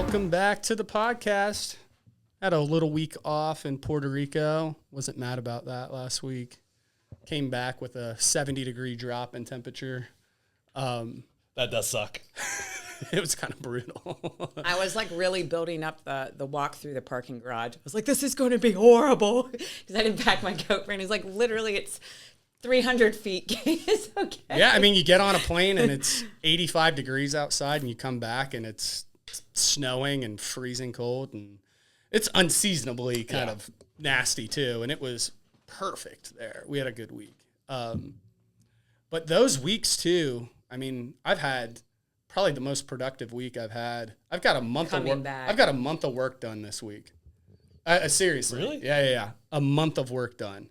Welcome back to the podcast. Had a little week off in Puerto Rico. Wasn't mad about that last week. Came back with a 70-degree drop in temperature. That does suck. It was kind of brutal. I was like really building up the walk through the parking garage. I was like, this is going to be horrible because I didn't pack my coat for it. It's like literally it's 300 feet. It's okay. Yeah, I mean, you get on a plane and it's 85 degrees outside and you come back and it's snowing and freezing cold and it's unseasonably kind of nasty too. And it was perfect there. We had a good week. But those weeks too, I mean, I've had probably the most productive week I've had. I've got a month of work. I've got a month of work done this week. Seriously. Really? Yeah. A month of work done.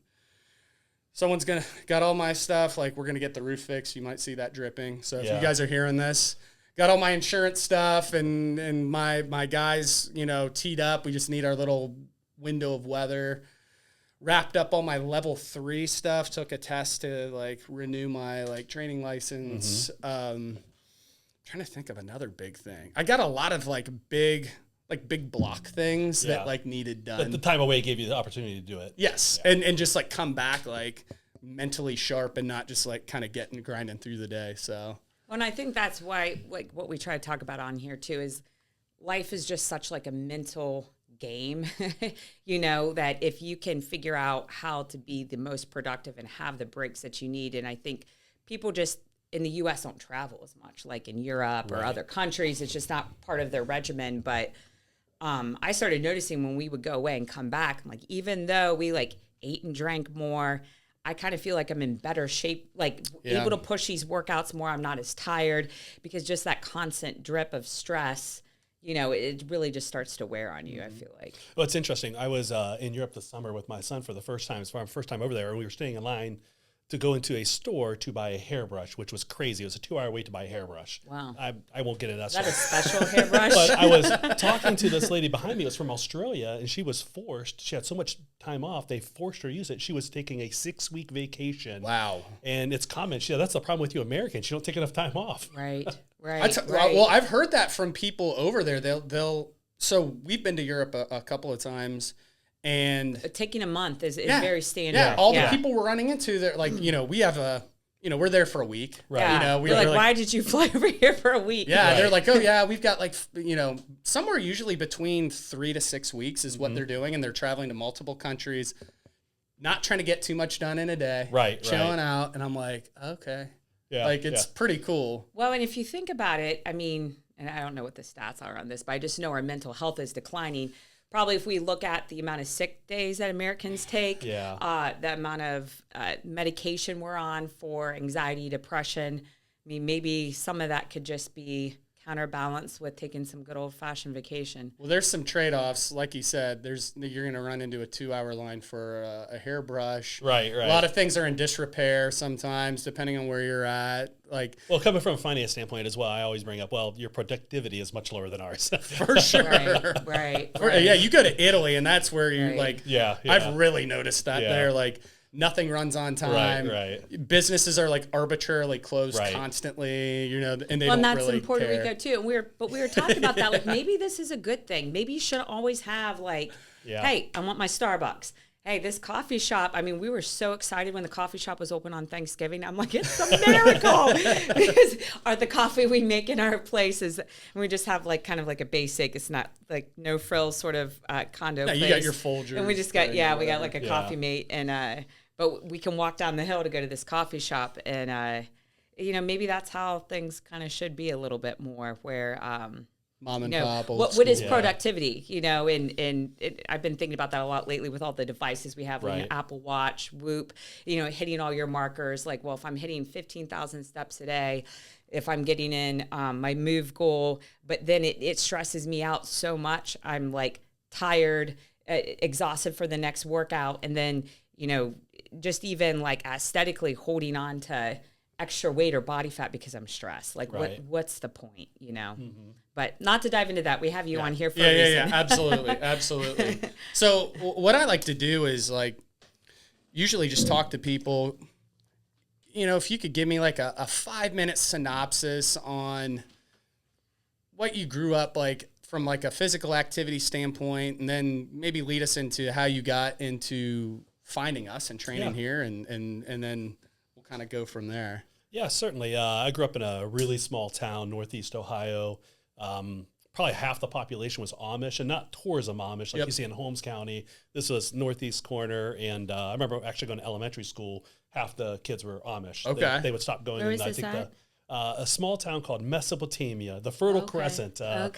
Someone's got all my stuff. Like, we're going to get the roof fixed. You might see that dripping. So if you guys are hearing this, got all my insurance stuff and my guys, teed up. We just need our little window of weather. Wrapped up all my level 3 stuff. Took a test to renew my training license. Trying to think of another big thing. I got a lot of big block things that needed done. But the time away gave you the opportunity to do it. Yes. Yeah. And just come back mentally sharp and not just kind of grinding through the day. So. Well, and I think that's why what we try to talk about on here too is life is just such a mental game, that if you can figure out how to be the most productive and have the breaks that you need. And I think people just in the U.S. don't travel as much like in Europe or other countries. It's just not part of their regimen. But I started noticing when we would go away and come back, even though we ate and drank more, I kind of feel like I'm in better shape, able to push these workouts more. I'm not as tired because just that constant drip of stress, it really just starts to wear on you, I feel like. Well, it's interesting. I was in Europe this summer with my son for the first time. It's my first time over there, and we were staying in line to go into a store to buy a hairbrush, which was crazy. It was a 2-hour wait to buy a hairbrush. Wow. I won't get into that. Is that a special hairbrush? But I was talking to this lady behind me. It was from Australia, and she was forced. She had so much time off, they forced her to use it. She was taking a 6-week vacation. Wow. And it's common. That's the problem with you Americans. You don't take enough time off. Right. Well, I've heard that from people over there. So we've been to Europe a couple of times. And taking a month is very standard. Yeah, all the people we're running into, they're we have we're there for a week. Right. Yeah. We're why did you fly over here for a week? Yeah, they're like, oh yeah, we've got somewhere usually between 3 to 6 weeks is what they're doing, and they're traveling to multiple countries, not trying to get too much done in a day. Right. Chilling out, and I'm like, okay, it's pretty cool. Well, and if you think about it, I mean, and I don't know what the stats are on this, but I just know our mental health is declining. Probably if we look at the amount of sick days that Americans take, the amount of medication we're on for anxiety, depression, I mean, maybe some of that could just be counterbalanced with taking some good old-fashioned vacation. Well, there's some trade-offs. Like you said, you're going to run into a 2-hour line for a hairbrush. Right. A lot of things are in disrepair sometimes, depending on where you're at. Well, coming from a finance standpoint as well, I always bring up, your productivity is much lower than ours. For sure. Right. Yeah, you go to Italy, and that's where you I've really noticed that there. Nothing runs on time. Right. Businesses are arbitrarily closed constantly, and they don't that's really in Puerto care. Rico too. And we were talking about that. Maybe this is a good thing. Maybe you should always have hey, I want my Starbucks. Hey, this coffee shop. I mean, we were so excited when the coffee shop was open on Thanksgiving. I'm like, it's a miracle because the coffee we make in our place is, and we just have kind of a basic. It's not no frills sort of condo. Yeah, place. you got your Folgers. And we just got we got a coffee mate and but we can walk down the hill to go to this coffee shop and maybe that's how things kind of should be a little bit more where mom and pop. What is productivity? And I've been thinking about that a lot lately with all the devices we have, like Apple Watch, Whoop. Hitting all your markers. If I'm hitting 15,000 steps a day, if I'm getting in my move goal, but then it stresses me out so much. I'm tired, exhausted for the next workout, and then just even aesthetically holding on to extra weight or body fat because I'm stressed. What's the point, But not to dive into that. We have you on here for a reason. Yeah, absolutely. So what I like to do is usually just talk to people. If you could give me a 5-minute synopsis on what you grew up from like a physical activity standpoint, and then maybe lead us into how you got into finding us and training here, and then we'll kind of go from there. Yeah, certainly. I grew up in a really small town, Northeast Ohio. Probably half the population was Amish, and not tourism Amish like you see in Holmes County. This was Northeast corner, and I remember actually going to elementary school. Half the kids were Amish. Okay. They would stop going. Where is I this think at? A small town called Mesopotamia, the Fertile Crescent. But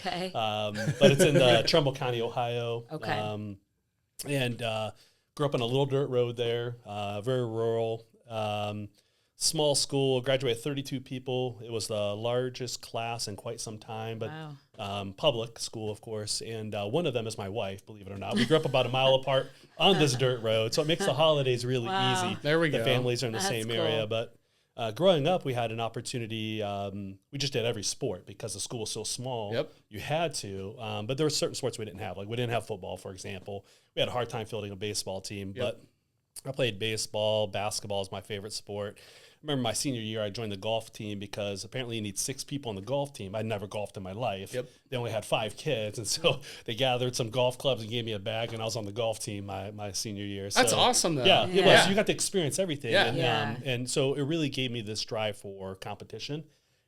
it's in Trumbull County, Ohio. Okay. And grew up on a little dirt road there, very rural. Small school, graduated 32 people. It was the largest class in quite some time, but public school, of course. And one of them is my wife, believe it or not. We grew up about a mile apart on this dirt road, so it makes the holidays really easy. There we go. The families are in the That's same cool. area. But growing up, we had an opportunity. We just did every sport because the school was so small. Yep. You had to. But there were certain sports we didn't have. Like we didn't have football, for example. We had a hard time fielding a baseball team. But I played baseball. Basketball is my favorite sport. I remember my senior year, I joined the golf team because apparently you need 6 people on the golf team. I'd never golfed in my life. They only had 5 kids. And so they gathered some golf clubs and gave me a bag, and I was on the golf team my senior year. That's so, awesome, though. Yeah, it was. You got to experience everything. Yeah. And so it really gave me this drive for competition.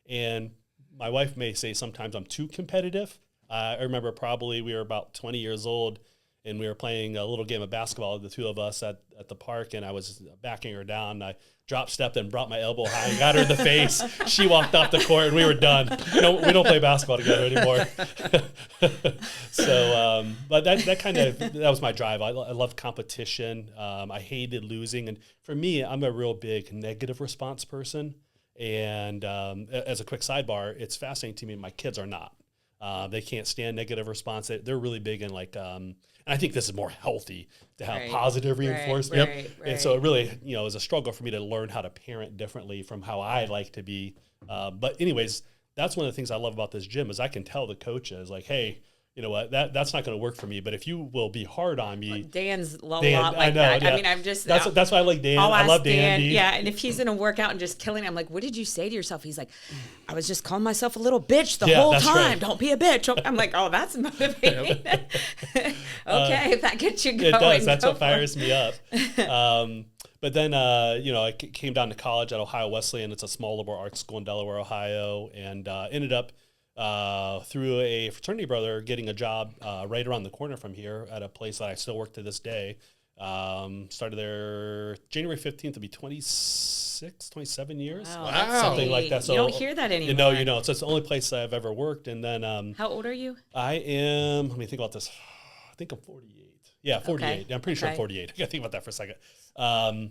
And my wife may say sometimes I'm too competitive. I remember probably we were about 20 years old, and we were playing a little game of basketball, the two of us at the park, and I was backing her down. I drop stepped and brought my elbow high and got her in the face. She walked off the court, and we were done. We don't play basketball together anymore. So, but that was my drive. I love competition. I hated losing, and for me, I'm a real big negative response person. And as a quick sidebar, it's fascinating to me. My kids are not. They can't stand negative response. They're really big in like. And I think this is more healthy to have positive reinforcement. Right. And so it really, is a struggle for me to learn how to parent differently from how I like to be. But anyways, that's one of the things I love about this gym is I can tell the coaches like, hey, you know what, that's not going to work for me. But if you will be hard on me. Dan's a lot like that. Yeah. I mean, I'm just. That's why I like Dan. I love Dan. Yeah. And if he's in a workout and just killing, I'm like, what did you say to yourself? He's like, I was just calling myself a little bitch the whole time. Right. Don't be a bitch. I'm like, oh, that's motivating. Okay, if that gets you going. It does. That's what fires me up. But then, I came down to college at Ohio Wesleyan. It's a small liberal arts school in Delaware, Ohio, and ended up through a fraternity brother getting a job right around the corner from here at a place that I still work to this day. Started there January 15th to be 27 years. Wow. Something like that. So you don't hear that anymore. So it's the only place I've ever worked. And then, how old are you? I am, let me think about this. I think I'm 48. Yeah, 48. Okay. I'm pretty sure I'm 48. I got to think about that for a second. So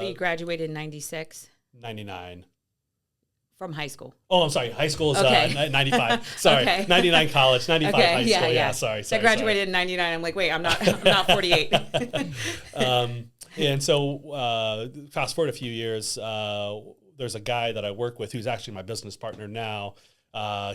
you graduated in 96? 99. From high school. Oh, I'm sorry. High school is 95. Sorry. 99 college, 95 high school. Yeah, sorry. So I graduated in 99. I'm like, wait, I'm not 48. And so fast forward a few years, there's a guy that I work with who's actually my business partner now.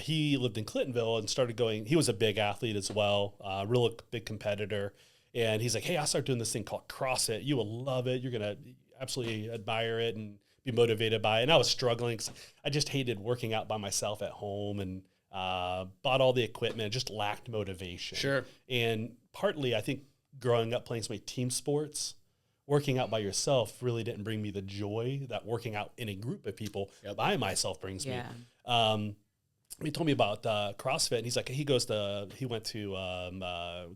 He lived in Clintonville and started going. He was a big athlete as well, real big competitor. And he's like, hey, I started doing this thing called CrossFit. You will love it. You're going to absolutely admire it and be motivated by it. And I was struggling because I just hated working out by myself at home and bought all the equipment, just lacked motivation. Sure. And partly, I think growing up playing so many team sports, working out by yourself really didn't bring me the joy that working out in a group of people by myself brings me. He told me about CrossFit, and he's like, he went to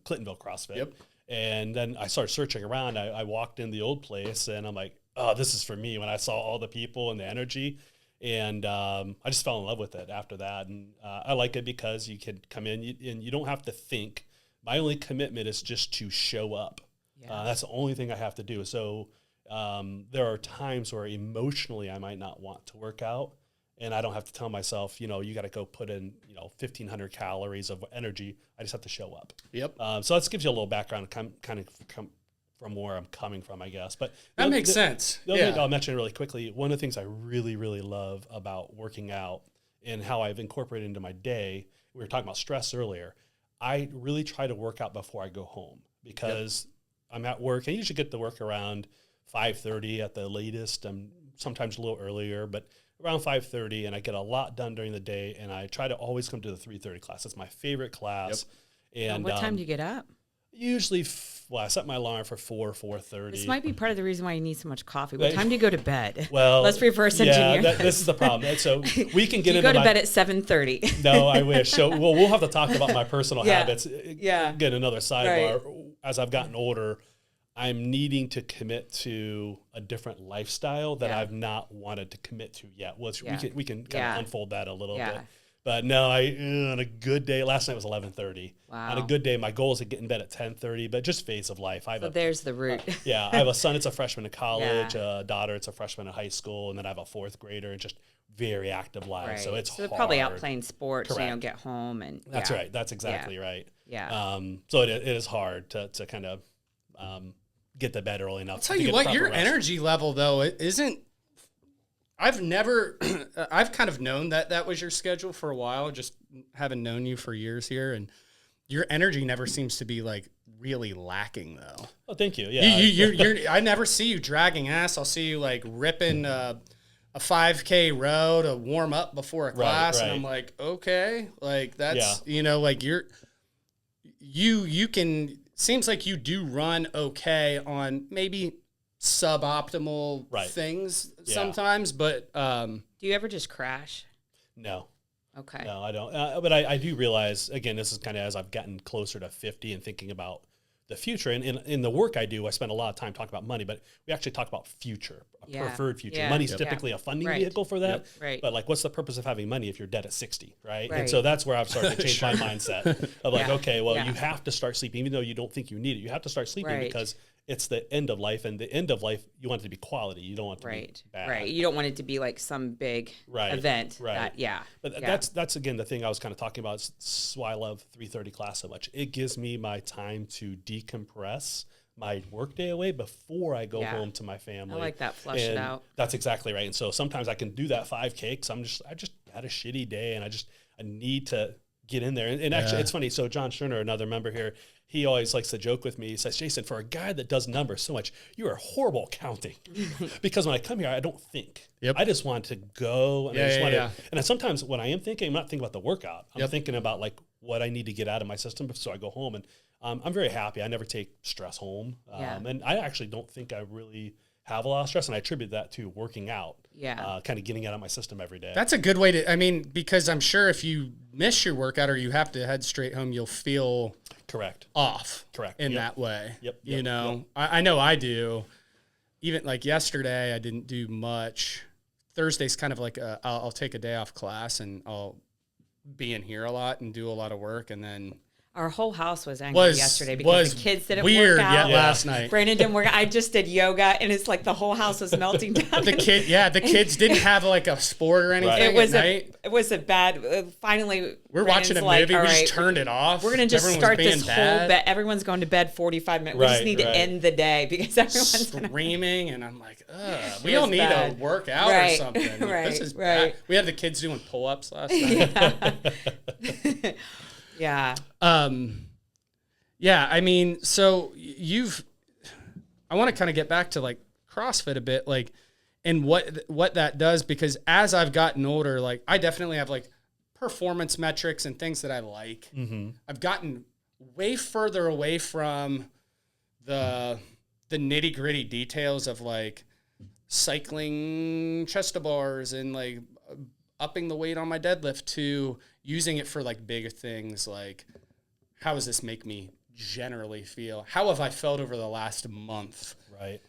Clintonville CrossFit. Yep. And then I started searching around. I walked in the old place, and I'm like, oh, this is for me when I saw all the people and the energy. And I just fell in love with it after that. And I like it because you can come in and you don't have to think. My only commitment is just to show up. Yeah. That's the only thing I have to do. So there are times where emotionally I might not want to work out. And I don't have to tell myself, you got to go put in, 1,500 calories of energy. I just have to show up. Yep. So that gives you a little background, kind of from where I'm coming from, I guess. But that makes sense. The other thing I'll mention really quickly, one of the things I really, really love about working out and how I've incorporated into my day, we were talking about stress earlier. I really try to work out before I go home because I'm at work. I usually get to work around 5:30 at the latest. I'm sometimes a little earlier, but around 5:30, and I get a lot done during the day, and I try to always come to the 3:30 class. It's my favorite class. Yep. And what time do you get up? Usually, I set my alarm for 4:30. This might be part of the reason why you need so much coffee. What time do you go to bed? Well, let's reverse engineer. Yeah, this is the problem. So we can get into go to bed at 7:30. No, I wish. So we'll have to talk about my personal habits. Yeah. Get another sidebar. Right. As I've gotten older, I'm needing to commit to a different lifestyle that I've not wanted to commit to yet. We can kind of unfold that a little bit. But no, on a good day, last night was 11:30. Wow. On a good day, my goal is to get in bed at 10:30, but just phase of life. There's the root. I have a son, it's a freshman in college, a daughter, it's a freshman in high school, and then I have a fourth grader, and just very active lives. Right. So it's they're hard. probably out playing sports, get home. And That's right. That's exactly right. Yeah. So it is hard to kind of get to bed early enough. I'll tell you what, your energy level, though, it isn't. I've kind of known that was your schedule for a while, just having known you for years here, and your energy never seems to be like really lacking though. Oh, thank you. Yeah. I never see you dragging ass. I'll see you like ripping a 5K row to warm up before a class. Right. And I'm like, okay, like that's, like you can, seems like you do run okay on maybe suboptimal things sometimes, but do you ever just crash? No. Okay. No, I don't. But I do realize, again, this is kind of as I've gotten closer to 50 and thinking about the future. And in the work I do, I spend a lot of time talking about money, but we actually talk about future, preferred future. Money's typically a funding vehicle for that. Right. But like, what's the purpose of having money if you're dead at 60, right? And so that's where I've started to change my mindset of like, okay, well, you have to start sleeping, even though you don't think you need it. You have to start sleeping because it's the end of life, and the end of life, you want it to be quality. You don't want it to be bad. Right. You don't want it to be like some big event. Right. But that's again the thing I was kind of talking about. Is why I love 3:30 class so much. It gives me my time to decompress my workday away before I go home to my family. I like that. Flush it out. That's exactly right. And so sometimes I can do that 5K because I just had a shitty day, and I need to get in there. And actually, it's funny. So John Scherner, another member here, he always likes to joke with me. He says, Jason, for a guy that does numbers so much, you are horrible at counting. Because when I come here, I don't think. I just want to go. And I just want to. And sometimes when I am thinking, I'm not thinking about the workout. I'm thinking about like what I need to get out of my system so I go home. And I'm very happy. I never take stress home. And I actually don't think I really have a lot of stress, and I attribute that to working out. Kind of getting out of my system every day. That's a good way to, because I'm sure if you miss your workout or you have to head straight home, you'll feel off in that way. I know I do. Even like yesterday, I didn't do much. Thursday's kind of like I'll take a day off class and I'll be in here a lot and do a lot of work, and then our whole house was angry yesterday because the kids didn't work out. Last night. Brandon didn't work out. I just did yoga, and it's like the whole house was melting down. The kids didn't have like a sport or anything at night. It was a bad. Finally, we're watching a movie. We just turned it off. We're gonna just start this whole bed. Everyone's going to bed 45 minutes. We just need to end the day because everyone's screaming, and I'm like, we all need to work out or something. This is bad. We had the kids doing pull-ups last night. So I want to kind of get back to like CrossFit a bit, like, and what that does, because as I've gotten older, like I definitely have like performance metrics and things that I like. I've gotten way further away from the nitty gritty details of like cycling chest to bars and like upping the weight on my deadlift to using it for like bigger things, like how does this make me generally feel? How have I felt over the last month? Right.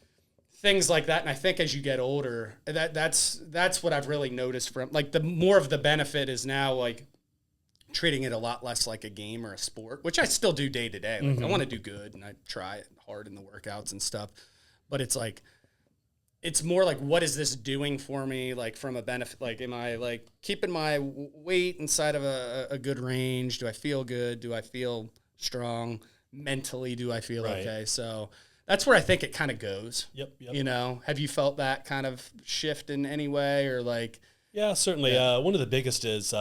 Things like that. And I think as you get older, that's what I've really noticed from like the more of the benefit is now like treating it a lot less like a game or a sport, which I still do day to day. Like I want to do good and I try it hard in the workouts and stuff, but it's like, it's more like, what is this doing for me? Like from a benefit, like, am I like keeping my weight inside of a good range? Do I feel good? Do I feel strong? Mentally, do I feel okay? So that's where I think it kind of goes. Yep. You know, have you felt that kind of shift in any way or like? Yeah, certainly. One of the biggest is,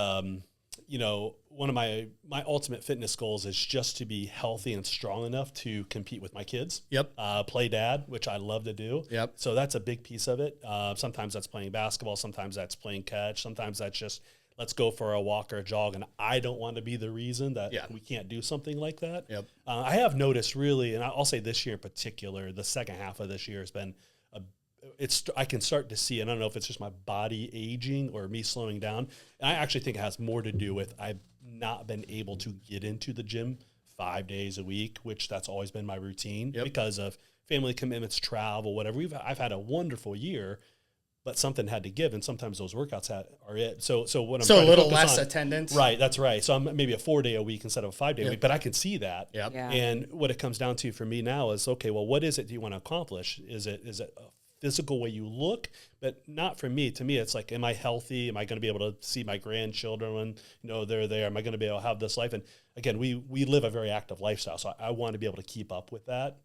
one of my ultimate fitness goals is just to be healthy and strong enough to compete with my kids. Yep. Play dad, which I love to do. Yep. So that's a big piece of it. Sometimes that's playing basketball. Sometimes that's playing catch. Sometimes that's just let's go for a walk or a jog. And I don't want to be the reason that we can't do something like that. Yep. I have noticed really, and I'll say this year in particular, the second half of this year has been I can start to see, and I don't know if it's just my body aging or me slowing down. And I actually think it has more to do with I've not been able to get into the gym 5 days a week, which that's always been my routine because of family commitments, travel, whatever. I've had a wonderful year, but something had to give, and sometimes those workouts are it. So what I'm so trying a little to focus less on, attendance, right? That's right. So I'm maybe a 4 day a week instead of a 5 day a week, but I can see that. Yep. Yeah. And what it comes down to for me now is, okay, well, what is it you want to accomplish? Is it a physical way you look? But not for me. To me, it's like, am I healthy? Am I going to be able to see my grandchildren when they're there? Am I going to be able to have this life? And again, we live a very active lifestyle, so I want to be able to keep up with that.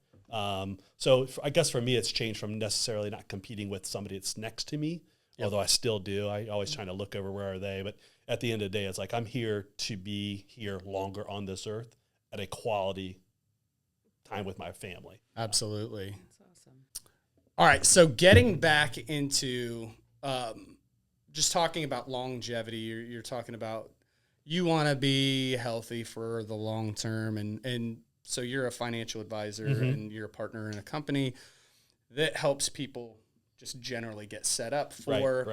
So I guess for me, it's changed from necessarily not competing with somebody that's next to me, although I still do. I always trying to look over where are they. But at the end of the day, it's like I'm here to be here longer on this earth at a quality time with my family. Absolutely. That's awesome. All right, so getting back into just talking about longevity, you're talking about you want to be healthy for the long term, and so you're a financial advisor and you're a partner in a company that helps people just generally get set up for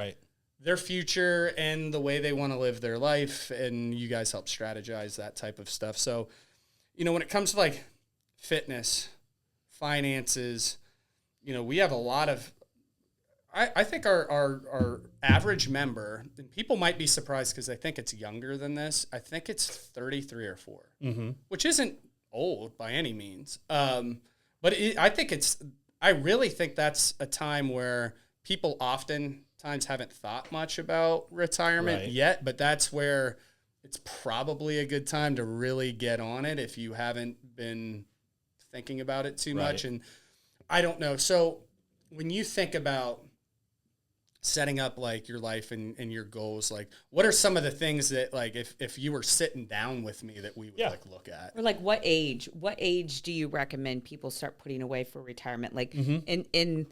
their future and the way they want to live their life, and you guys help strategize that type of stuff. So, when it comes to like fitness, finances, we have a lot of, I think our average member, and people might be surprised because they think it's younger than this. I think it's 33 or 4, which isn't old by any means. But I really think that's a time where people oftentimes haven't thought much about retirement yet, but that's where it's probably a good time to really get on it if you haven't been thinking about it too much. And I don't know. So when you think about setting up like your life and your goals, like what are some of the things that like if you were sitting down with me that we would like look at? Or like what age do you recommend people start putting away for retirement? Like in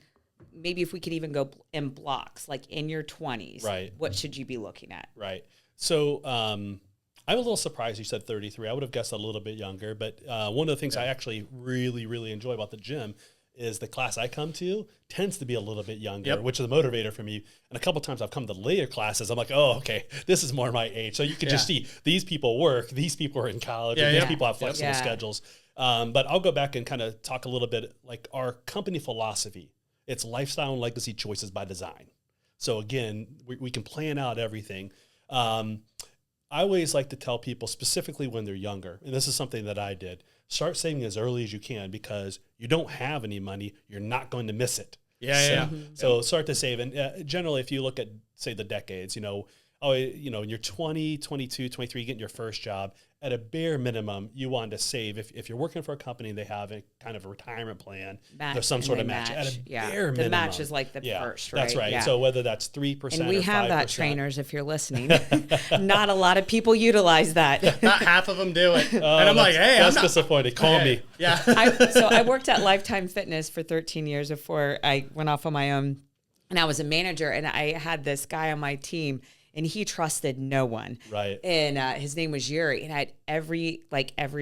maybe if we could even go in blocks, like in your 20s, what should you be looking at? Right. So I'm a little surprised you said 33. I would have guessed a little bit younger, but one of the things I actually really, really enjoy about the gym is the class I come to tends to be a little bit younger, which is a motivator for me. And a couple of times I've come to later classes, I'm like, oh, okay, this is more my age. So you can just see these people work, these people are in college, and these people have flexible schedules. But I'll go back and kind of talk a little bit like our company philosophy. It's lifestyle and legacy choices by design. So again, we can plan out everything. I always like to tell people, specifically when they're younger, and this is something that I did, start saving as early as you can because you don't have any money. You're not going to miss it. So start to save. And generally, if you look at, say, the decades, in your 20, 22, 23, getting your first job, at a bare minimum, you want to save. If you're working for a company, they have a kind of a retirement plan. There's some sort of match. At a bare minimum. The match is like the first, right? That's right. Yeah. So whether that's 3% and we or 5%. have that, trainers, if you're listening. Not a lot of people utilize that. Not half of them do it. And I'm like, hey, that's disappointing. Call me. Yeah. So I worked at Lifetime Fitness for 13 years before I went off on my own. And I was a manager, and I had this guy on my team, and he trusted no one. Right. And his name was Yuri. And I had every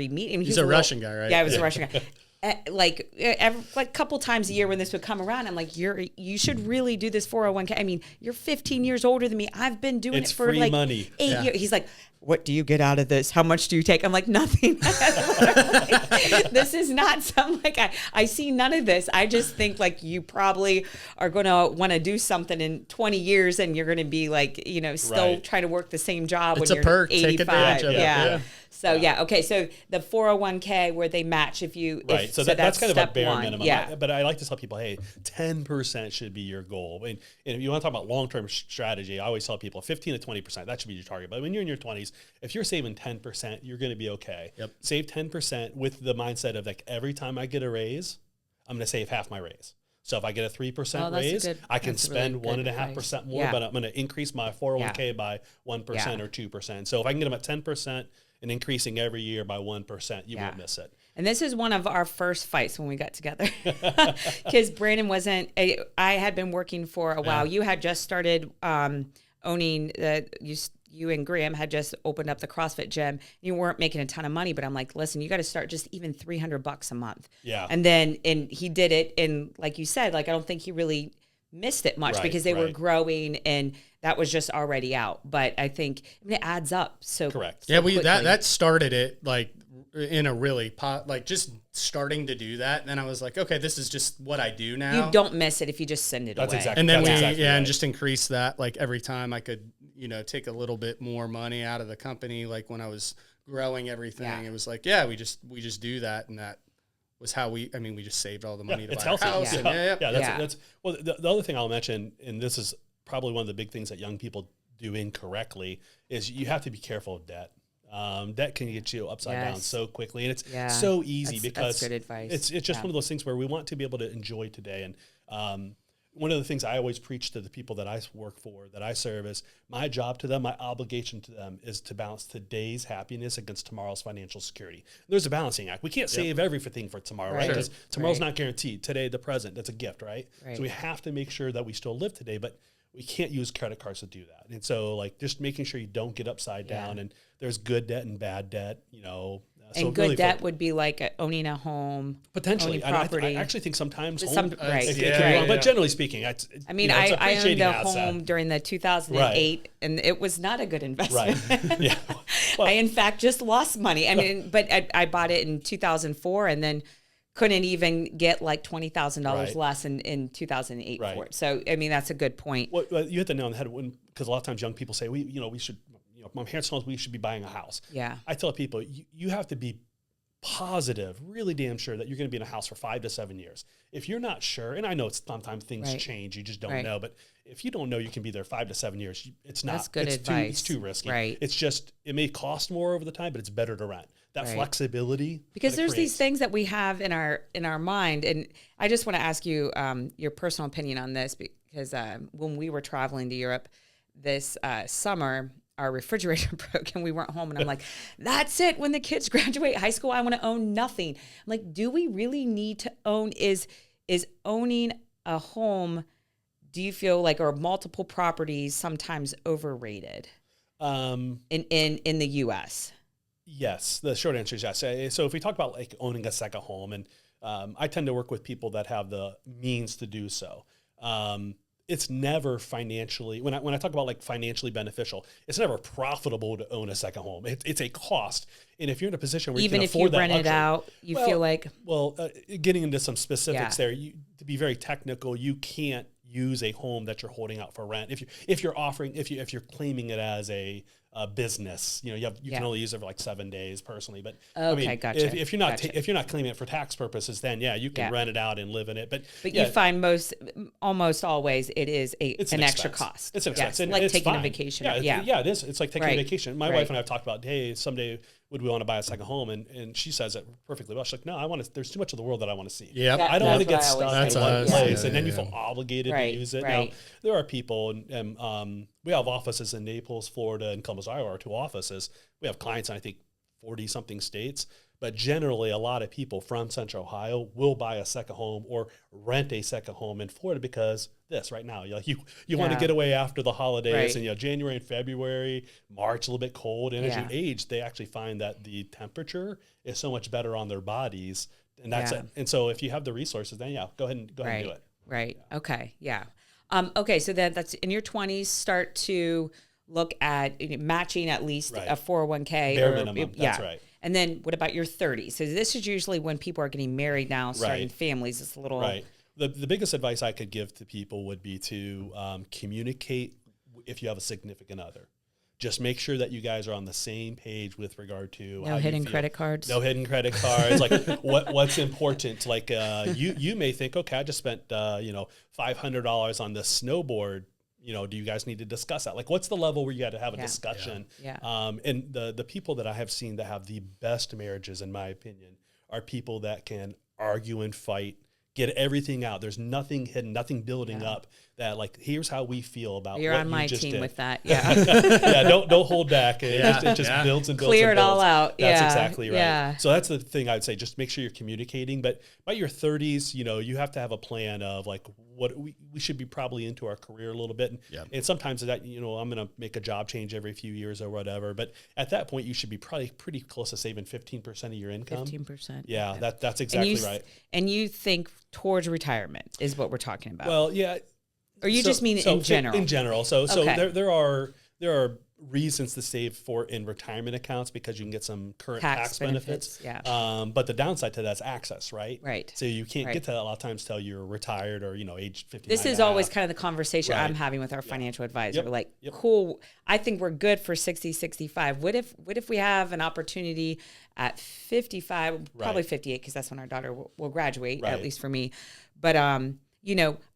meeting. He's a Russian guy, right? Yeah, he was a Russian guy. Every couple times a year when this would come around, I'm like, you should really do this 401k. I mean, you're 15 years older than me. I've been doing it for free money. 8 years. He's like, what do you get out of this? How much do you take? I'm like, nothing. This is not I see none of this. I just think like you probably are going to want to do something in 20 years and you're going to be like, still trying to work the same job when you're 85. Take advantage of it. Yeah. So okay. So the 401k where they match if you so that's kind of a bare minimum. Yeah. But I like to tell people, hey, 10% should be your goal. And if you want to talk about long-term strategy, I always tell people 15 to 20%, that should be your target. But when you're in your 20s, if you're saving 10%, you're going to be okay. Save 10% with the mindset of like every time I get a raise, I'm going to save half my raise. So if I get a 3% raise, I can spend 1.5% more, but I'm going to increase my 401k by 1% or 2%. So if I can get them at 10% and increasing every year by 1%, you won't miss it. And this is one of our first fights when we got together, because Brandon I had been working for a while. You had just started owning you and Graham had just opened up the CrossFit gym. You weren't making a ton of money, but I'm like, listen, you got to start just even $300 a month. Yeah. And he did it. And like you said, like, I don't think he really missed it much because they were growing and that was just already out. But I think it adds up. So correct. So that started it like in a really just starting to do that. And then I was like, okay, this is just what I do now. You don't miss it if you just send it away. Exactly. And then and just increase that. Like every time I could, take a little bit more money out of the company. Like when I was growing everything, it was like, we just do that. And that was how we just saved all the money to buy a house. That's well, the other thing I'll mention, and this is probably one of the big things that young people do incorrectly, is you have to be careful of debt. Debt can get you upside down so quickly, and it's so easy because that's good advice. It's just one of those things where we want to be able to enjoy today. And one of the things I always preach to the people that I work for, that I serve, is my job to them, my obligation to them is to balance today's happiness against tomorrow's financial security. There's a balancing act. We can't save everything for tomorrow, right? Because tomorrow's not guaranteed. Today, the present, that's a gift, right? So we have to make sure that we still live today, but we can't use credit cards to do that. And so just making sure you don't get upside down, and there's good debt and bad debt, And good debt would be like owning a home, potentially property. I actually think sometimes but generally speaking, I owned a home during the 2008, and it was not a good investment. Right. Yeah. Well, I in fact just lost money. I mean, but I bought it in 2004, and then couldn't even get like $20,000 less in 2008 for it. So I mean, that's a good point. Well, you hit the nail on the head, because a lot of times young people say we should. My parents told us we should be buying a house. Yeah. I tell people, you have to be positive, really damn sure that you're going to be in a house for 5 to 7 years. If you're not sure, and I know sometimes things change, you just don't know, but if you don't know you can be there 5 to 7 years, it's not. That's good advice. It's too risky. Right. It's just, it may cost more over the time, but it's better to rent. That flexibility. Because there's these things that we have in our mind, and I just want to ask you your personal opinion on this, because when we were traveling to Europe this summer, our refrigerator broke and we weren't home. And I'm like, that's it. When the kids graduate high school, I want to own nothing. I'm like, do we really need to own? Is owning a home, do you feel like, or multiple properties, sometimes overrated in the U.S.? Yes. The short answer is yes. So if we talk about like owning a second home, and I tend to work with people that have the means to do so. It's never financially, when I talk about like financially beneficial, it's never profitable to own a second home. It's a cost. And if you're in a position where even you can afford that luxury, even if you rent it out, feel like... Well, getting into some specifics there, to be very technical, you can't use a home that you're holding out for rent. If you're claiming it as a business, you can only use it for like 7 days personally. But gotcha. If you're not claiming it for tax purposes, then you can rent it out and live in it. But you find almost always it is an extra cost. It's an expense. It's like taking a vacation. Yeah, it is. It's like taking a vacation. My wife and I have talked about, hey, someday would we want to buy a second home? And she says it perfectly well. She's like, no, there's too much of the world that I want to see. Yeah, I don't want to get stuck in one place, and then you Yeah. feel obligated to use it. Right. Now, there are people, and we have offices in Naples, Florida, and Columbus, Iowa, our 2 offices. We have clients in, I think, 40-something states. But generally, a lot of people from Central Ohio will buy a second home or rent a second home in Florida because right now, you want to get away after the holidays, and January and February, March, a little bit cold. And as you age, they actually find that the temperature is so much better on their bodies. And that's it. And so if you have the resources, then go ahead and do it. Right. Yeah. Okay. Yeah. Okay. So then that's in your 20s, start to look at matching at least a 401k. Bare minimum. That's right. And then what about your 30s? So this is usually when people are getting married now, starting families. It's a little... Right. The biggest advice I could give to people would be to communicate if you have a significant other. Just make sure that you guys are on the same page with regard to no hidden credit cards. No hidden credit cards. Like what's important. Like you may think, okay, I just spent $500 on this snowboard. Do you guys need to discuss that? Like, what's the level where you got to have a discussion? Yeah. And the people that I have seen that have the best marriages, in my opinion, are people that can argue and fight, Get everything out. There's nothing hidden, nothing building up. That like, here's how we feel about You're what on you my just team did. with that. Yeah. Yeah, don't hold back. It just builds and builds. Clear and it all builds. out. That's Yeah. exactly right. Yeah. So that's the thing I would say. Just make sure you're communicating. But by your 30s, you have to have a plan of like what we should be probably into our career a little bit. And sometimes that, I'm going to make a job change every few years or whatever. But at that point, you should be probably pretty close to saving 15% of your income. 15%. Yeah, that's exactly right. And you think towards retirement is what we're talking about. Well, yeah. Or you just mean in general? In general. So Okay. there are reasons to save in retirement accounts because you can get some current tax benefits. Yeah. But the downside to that's access, right? Right. So you can't get to that a lot of times till you're retired or, age 59. This is always kind of the conversation Right. I'm having with our financial advisor. Yep. Like, Yep. cool. I think we're good for 60, 65. What if we have an opportunity at 55, probably 58, because that's when our daughter will graduate, at least for me. But,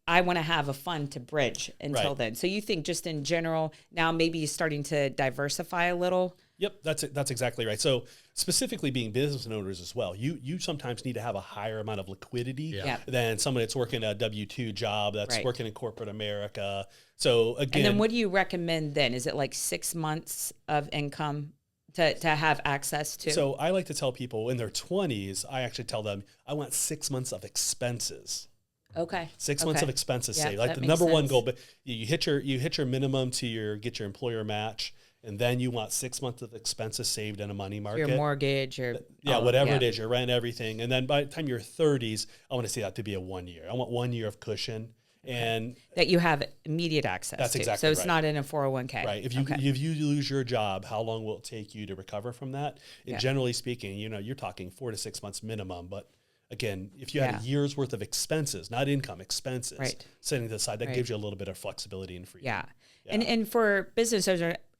I want to have a fund to bridge until then. So you think just in general, now maybe you're starting to diversify a little? Yep, that's exactly right. So specifically being business owners as well, you sometimes need to have a higher amount of liquidity than someone that's working a W-2 job, that's working in corporate America. So again, and then what do you recommend then? Is it like 6 months of income to have access to? So I like to tell people in their 20s, I actually tell them, I want 6 months of expenses. Okay. 6 months of expenses saved. Like the makes number one sense. goal, but you hit your minimum to get your employer match, and then you want 6 months of expenses saved in a money market. Your mortgage, whatever it is, your rent, everything. And then by the time you're 30s, I want to see that to be a 1 year. I want 1 year of cushion. And that you have immediate access that's to. exactly So it's right. not in a 401k. Right. If you lose your job, how long will it take you to recover from that? And generally speaking, you're talking 4 to 6 months minimum. But again, if you had a year's worth of expenses, not income, expenses, setting to the side, that gives you a little bit of flexibility and freedom. Yeah. And for business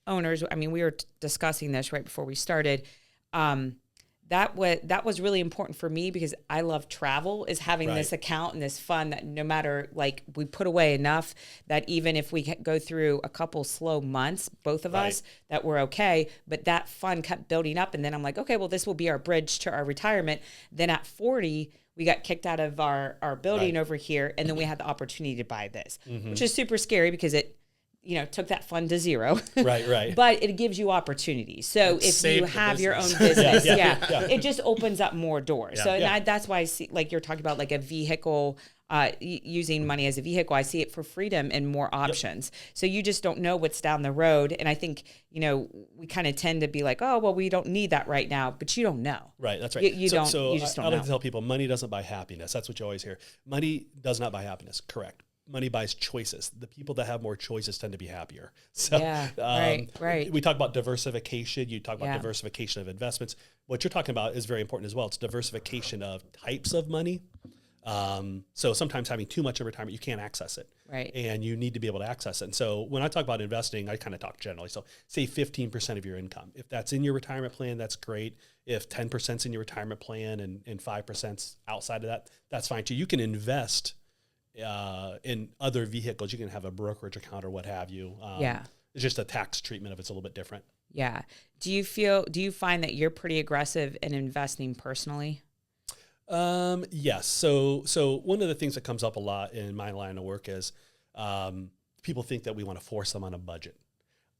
owners, I mean, we were discussing this right before we started. That was really important for me because I love travel, is having this account and this fund that no matter, like, we put away enough that even if we go through a couple slow months, both of us, that we're okay. But that fund kept building up. And then I'm like, okay, well, this will be our bridge to our retirement. Then at 40, we got kicked out of our building over here. And then we had the opportunity to buy this, which is super scary because it, took that fund to zero. Right. But it gives you opportunities. So if you have your own business, it just opens up more doors. So that's why I see, like you're talking about, like a vehicle, using money as a vehicle. I see it for freedom and more options. So you just don't know what's down the road. And I think, we kind of tend to be like, oh, well, we don't need that right now, but you don't know. Right. That's right. You just don't I know. like to tell people money doesn't buy happiness. That's what you always hear. Money does not buy happiness. Correct. Money buys choices. The people that have more choices tend to be happier. So, right. We talk about diversification. You talk about diversification of investments. What you're talking about is very important as well. It's diversification of types of money. So sometimes having too much in retirement, you can't access it. Right. And you need to be able to access it. And so when I talk about investing, I kind of talk generally. So say 15% of your income. If that's in your retirement plan, that's great. If 10% is in your retirement plan and 5% outside of that, that's fine too. You can invest in other vehicles. You can have a brokerage account or what have you. It's just a tax treatment of it's a little bit different. Yeah. Do you find that you're pretty aggressive in investing personally? Yes. So one of the things that comes up a lot in my line of work is people think that we want to force them on a budget.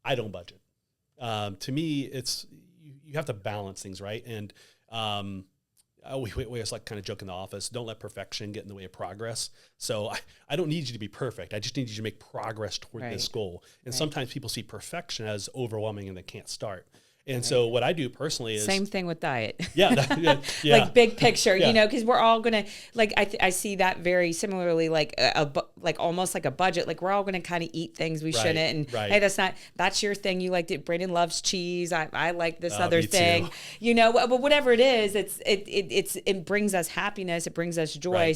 I don't budget. To me, it's you have to balance things, right? And we always like kind of joke in the office, don't let perfection get in the way of progress. So I don't need you to be perfect. I just need you to make progress toward this goal. And sometimes people see perfection as overwhelming and they can't start. And so what I do personally is same thing with diet. Like big picture, because we're all going to, like, I see that very similarly, like like almost like a budget. Like we're all going to kind of eat things we shouldn't. And hey, that's your thing. You liked it. Brandon loves cheese. I like this other thing, but whatever it is, it brings us happiness. It brings us joy.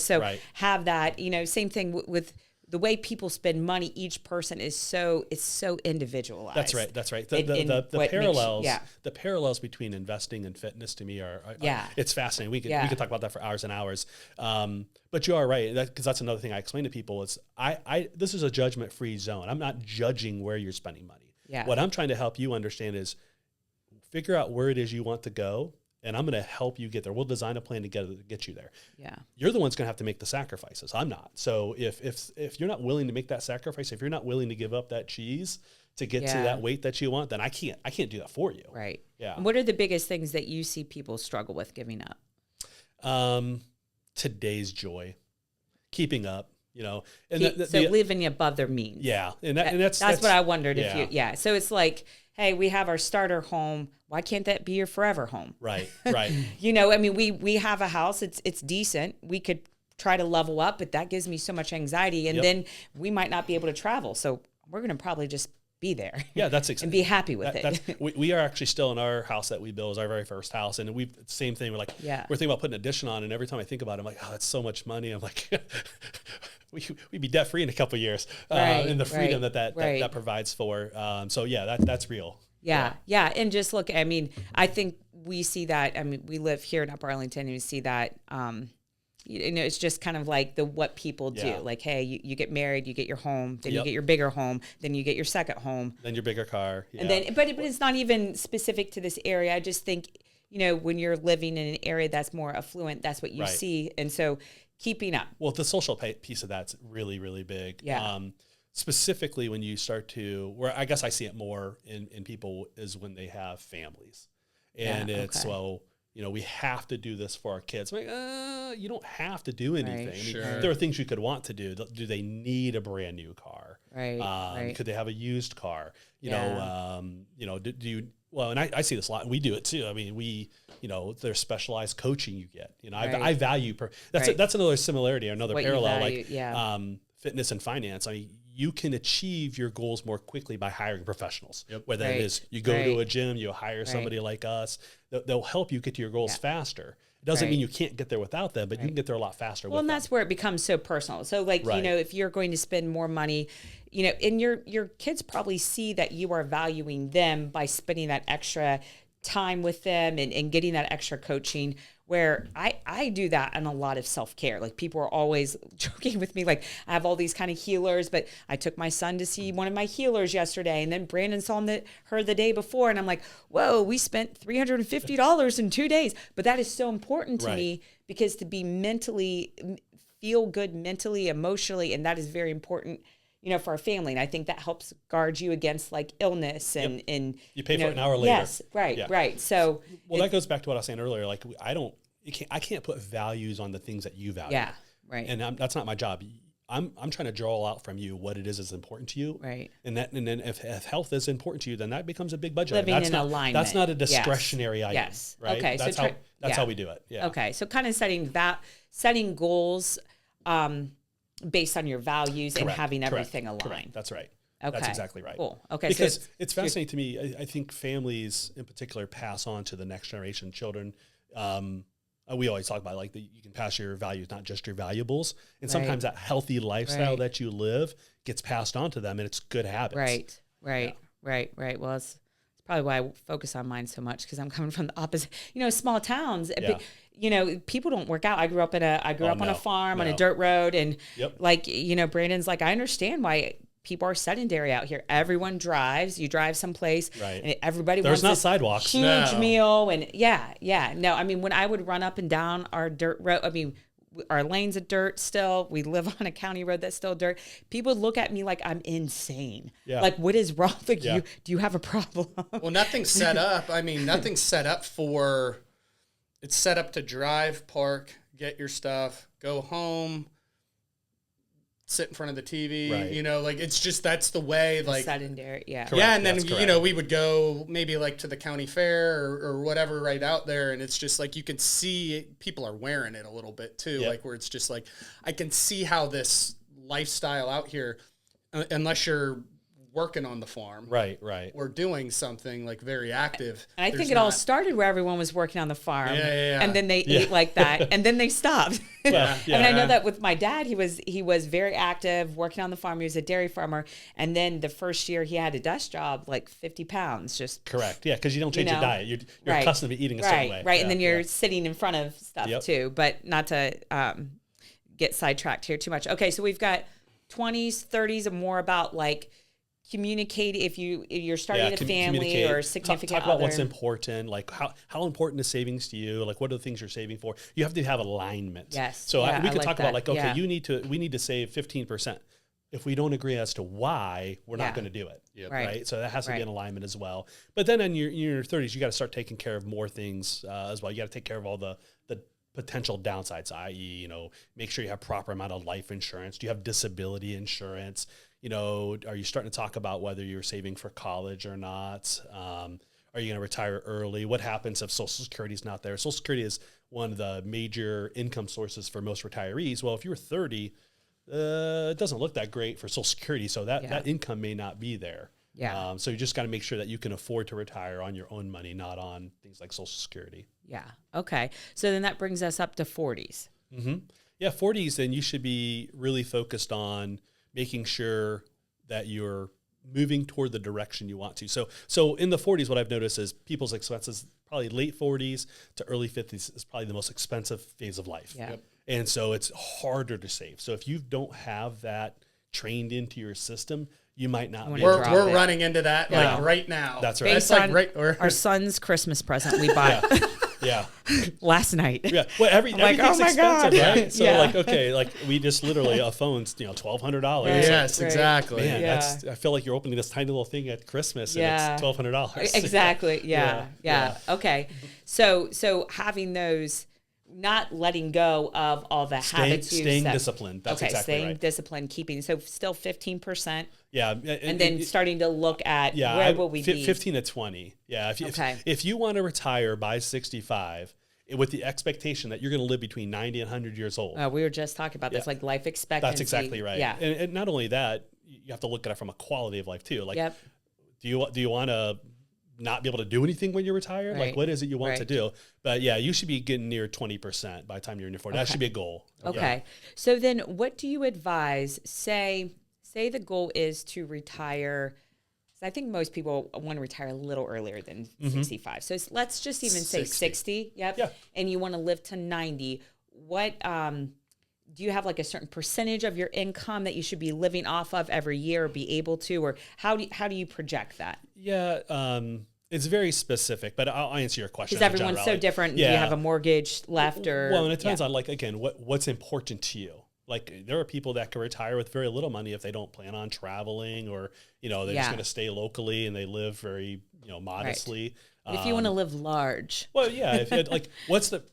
Have that, same thing with the way people spend money. Each person is so individualized. That's right. The parallels between investing and fitness to me are it's fascinating. We could talk about that for hours and hours. But you are right, because that's another thing I explain to people is this is a judgment-free zone. I'm not judging where you're spending money. What I'm trying to help you understand is figure out where it is you want to go and I'm going to help you get there. We'll design a plan together to get you there. Yeah. You're the one's going to have to make the sacrifices. I'm not. So if you're not willing to make that sacrifice, if you're not willing to give up that cheese to get to that weight that you want, then I can't do that for you. Right. Yeah. And what are the biggest things that you see people struggle with giving up? Today's joy, keeping up, and living above their means. Yeah. And that's what I wondered if you, So it's like, hey, we have our starter home. Why can't that be your forever home? Right. We have a house. It's decent. We could try to level up, but that gives me so much anxiety. And then we might not be able to travel. So we're going to probably just be there. Yeah, that's and be happy with it. We are actually still in our house that we built as our very first house. And same thing. We're thinking about putting an addition on. And every time I think about it, I'm like, oh, that's so much money. I'm like, we'd be debt free in a couple of years. And the freedom that provides for. That's real. Yeah. And just look, I think we see that. We live here in Upper Arlington and we see that, it's just kind of like what people do. Yeah. Like, hey, you get married, you get your home, then you get your bigger home, then you get your second home. Then your bigger car. Yeah. And then, but it's not even specific to this area. I just think, when you're living in an area that's more affluent, that's what you see. And so keeping up. Well, the social piece of that's really, really big. Yeah. Specifically when you start to, where I guess I see it more in people is when they have families. And we have to do this for our kids. I'm like, you don't have to do anything. Right. There are things you could want to do. Do they need a brand new car? Right. Could they have a used car? Do you, well, and I see this a lot. We do it too. There's specialized coaching you get. I value, that's another similarity or another parallel, fitness and finance. You can achieve your goals more quickly by hiring professionals. Yep. Whether it is you go to a gym, you hire somebody like us, they'll help you get to your goals faster. It doesn't mean you can't get there without them, but you can get there a lot faster. Well, and that's where it becomes so personal. So if you're going to spend more money, and your kids probably see that you are valuing them by spending that extra time with them and getting that extra coaching, where I do that in a lot of self-care. Like, people are always joking with me, like, I have all these kind of healers, but I took my son to see one of my healers yesterday, and then Brandon saw her the day before, and I'm like, whoa, we spent $350 in 2 days. But that is so important to me, because to be feel good mentally, emotionally, and that is very important, for our family. And I think that helps guard you against like illness and you pay for it an hour later. Yes. Right. Yeah. Right. So, that goes back to what I was saying earlier. Like, I can't put values on the things that you value. Yeah. Right. And that's not my job. I'm trying to draw out from you what it is that's important to you. Right. And then if health is important to you, then that becomes a big budget. Living in alignment. That's not a discretionary item. Yes. Right. Okay. That's how we do it. Yeah. Okay. So kind of setting goals, based on your values and having everything aligned. Correct. That's right. Okay. That's exactly right. Cool. Okay. Because it's fascinating to me. I think families in particular pass on to the next generation children. We always talk about you can pass your values, not just your valuables. And sometimes that healthy lifestyle that you live gets passed on to them, and it's good habits. Right. Well, it's probably why I focus on mine so much, because I'm coming from the opposite. Small towns. Yeah. People don't work out. I grew up on a farm on a dirt road, and Brandon's like, I understand why people are sedentary out here. Everyone drives. You drive someplace, and everybody There's wants not this sidewalks. huge meal, and No, when I would run up and down our dirt road, our lanes of dirt still. We live on a county road that's still dirt. People would look at me like I'm insane. Yeah. Like, what is wrong with you? Do you have a problem? Well, nothing's set up. Nothing's set up for. It's set up to drive, park, get your stuff, go home, sit in front of the TV. Right. It's just, that's the way. Like, sedentary, yeah. Correct. Yeah, and then we would go maybe like to the county fair or whatever right out there, and it's just like you can see people are wearing it a little bit too, like where it's just like I can see how this lifestyle out here, unless you're working on the farm, right, or doing something like very active. And I think it all started where everyone was working on the farm, and then they ate like that, and then they stopped. I know that with my dad, he was very active working on the farm. He was a dairy farmer, and then the first year he had a desk job, like 50 pounds, just correct. Yeah, because you don't change your diet. You're accustomed to eating a certain way. Right, and then you're sitting in front of stuff too. But not to get sidetracked here too much. Okay, so we've got 20s, 30s, and more about like communicate if you're starting a family or significant talk about other. what's important, like how important is savings to you, like what are the things you're saving for. You have to have alignment. Yes. So we could talk about like, okay, Yeah. we need to save 15%. If we don't agree as to why, we're not going to do it. Yep. Right. So that has to be in alignment as well. But then in your 30s, you got to start taking care of more things as well. You got to take care of all the potential downsides, i.e., make sure you have proper amount of life insurance. Do you have disability insurance? Are you starting to talk about whether you're saving for college or not? Are you going to retire early? What happens if Social Security is not there? Social Security is one of the major income sources for most retirees. Well, if you're 30, it doesn't look that great for Social Security, so that income may not be there. Yeah. So you just got to make sure that you can afford to retire on your own money, not on things like Social Security. Yeah. Okay. So then that brings us up to 40s. Mm-hmm. Yeah, 40s, then you should be really focused on making sure that you're moving toward the direction you want to. So in the 40s, what I've noticed is people's expenses, probably late 40s to early 50s is probably the most expensive phase of life. Yeah. Yep. And so it's harder to save. So if you don't have that trained into your system, you might not be. We're running into that like right now. That's right. Based on our son's Christmas present we bought Yeah. last night. Yeah. Well, everything's expensive, God. right? So we just literally a phone's $1,200. Right. Yes, exactly. Man, I feel like you're opening this tiny little thing at Christmas and it's $1,200. Exactly. Yeah. Okay. So having those, not letting go of all the habits you've staying set. disciplined. That's exactly right. Staying disciplined, keeping so still 15%. Yeah, and then starting to look at where will we be? 15 to 20. Yeah, if you want to retire by 65 with the expectation that you're going to live between 90 and 100 years old. We were just talking about this, like life expectancy. That's exactly right. Yeah, and not only that, you have to look at it from a quality of life too. Like, do you want to not be able to do anything when you're retired? Right. Like, what is it you want to do? But yeah, you should be getting near 20% by the time you're in your 40s. That should be a goal. Okay. So then what do you advise? Say the goal is to retire. So I think most people want to retire a little earlier than 65. So let's just even say 60. Yep. Yeah. And you want to live to 90. What, do you have like a certain percentage of your income that you should be living off of every year or be able to, or how do you project that? Yeah. It's very specific, but I'll answer your question. Because everyone's so different. Yeah. Do you have a mortgage left or? Well, and it depends on what's important to you. Like there are people that can retire with very little money if they don't plan on traveling or, they're just going to stay locally and they live very, modestly. Right. If you want to live large. Well, yeah. What's the,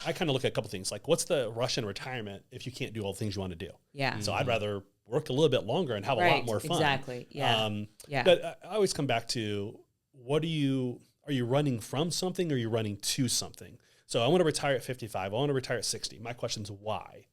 I kind of look at a couple things. Like what's the rush in retirement if you can't do all the things you want to do? Yeah. So I'd rather work a little bit longer and have a lot more fun. Exactly. Yeah. But I always come back to are you running from something or are you running to something? So I want to retire at 55. I want to retire at 60. My question is why?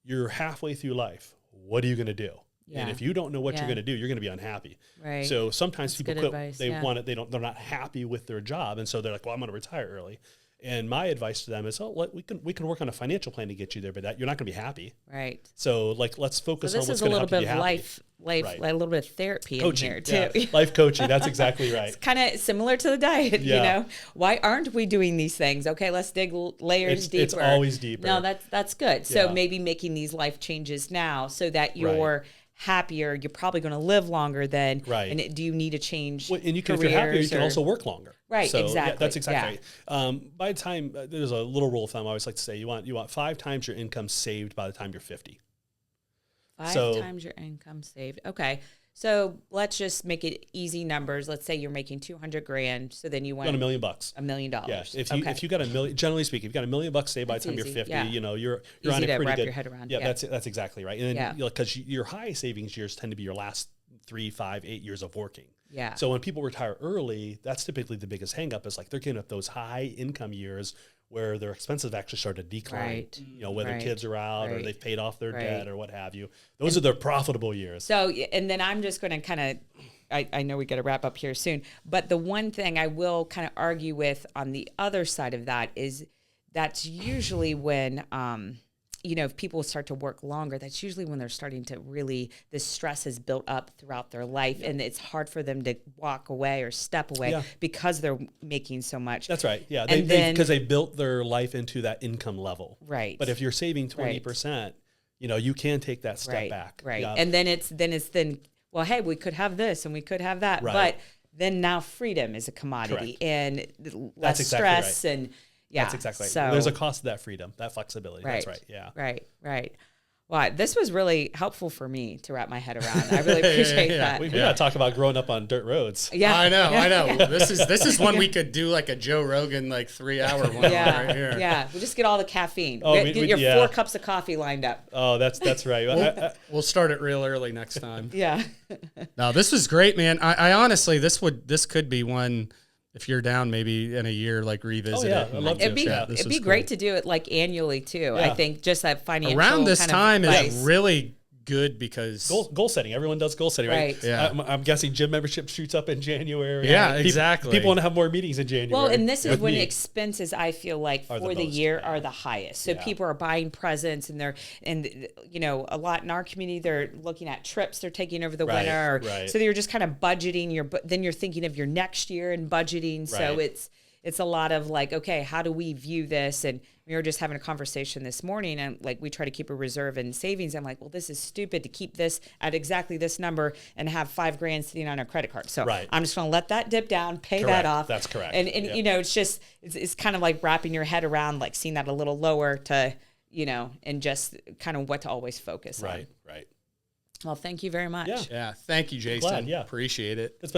You're halfway through life. What are you going to do? Yeah. And if you don't know what you're going to do, you're going to be unhappy. Right. So sometimes people quit. Advice, they're not happy with their job. And so they're like, well, I'm going to retire early. And my advice to them is, we can work on a financial plan to get you there, but you're not going to be happy. Right. So let's focus on what's going to help you be happy. This is a little bit of life, a little bit of therapy coaching, in here too. Yeah. Life coaching. That's exactly right. It's kind of similar to the diet, Why aren't we doing these things? Okay, let's dig layers deeper. It's always deeper. No, that's good. So maybe making these life changes now so that you're happier, you're probably going to live longer then. Right. And do you need to change and if you're happier, you can also work longer. Right, so, exactly. Yeah, that's exactly right. By the time, there's a little rule of thumb I always like to say, you want 5 times your income saved by the time you're 50. 5 times your income saved. Okay. So let's just make it easy numbers. Let's say you're making $200,000. So then you want $1 million. $1 million. Yeah. If you got $1 million, generally speaking, if you got $1 million saved by the time you're 50, you're easy on a to pretty wrap good. your head around. Yeah, that's exactly right. And then because your high savings years tend to be your last 3, 5, 8 years of working. Yeah. So when people retire early, that's typically the biggest hang up is like they're getting up those high income years where their expenses actually start to decline. Right. Whether kids are out or they've paid off their debt or what have you. Those are their profitable years. So, and then I'm just going to kind of, I know we got to wrap up here soon, but the one thing I will kind of argue with on the other side of that is that's usually when, if people start to work longer, that's usually when they're starting to really, the stress is built up throughout their life and it's hard for them to walk away or step away because they're making so much. That's right. Yeah. Because they built their life into that income level. Right. But if you're saving 20%, you can take that step back. Right. Yeah. And then well, hey, we could have this and we could have that. Right. But then now freedom is a commodity. Correct. And less stress. And that's exactly right. So there's a cost to that freedom, that flexibility. Right. That's right. Yeah. Right. Well, this was really helpful for me to wrap my head around. I really appreciate that. We got to talk about growing up on dirt roads. Yeah, I know. This is one we could do like a Joe Rogan 3-hour one right here. Yeah, we just get all the caffeine. Oh, get your 4 cups of coffee lined up. Oh, that's right. We'll start it real early next time. Yeah. No, this was great, man. I honestly, this could be one. If you're down, maybe in a year, revisit it. I'd love to. It'd be great to do it annually too. Yeah. I think just that financial around this kind time of is really good because goal setting. Everyone does goal setting, right? Yeah. I'm guessing gym membership shoots up in January. Yeah, exactly. People want to have more meetings in January. Well, and this is when expenses, I feel like, Are for the the most, year are the highest. So people are buying presents, and a lot in our community, they're looking at trips they're taking over the winter. Right. So you're just kind of budgeting then you're thinking of your next year and budgeting. So it's a lot of okay, how do we view this? And we were just having a conversation this morning, and we try to keep a reserve and savings. I'm like, well, this is stupid to keep this at exactly this number and have $5,000 sitting on a credit card. So I'm just going to let that dip down, pay that off. That's correct. And it's just, it's kind of like wrapping your head around, seeing that a little lower to, and just kind of what to always focus on. Right. Well, thank you very much. Yeah. Thank you, Jason. Glad, Appreciate it. It's been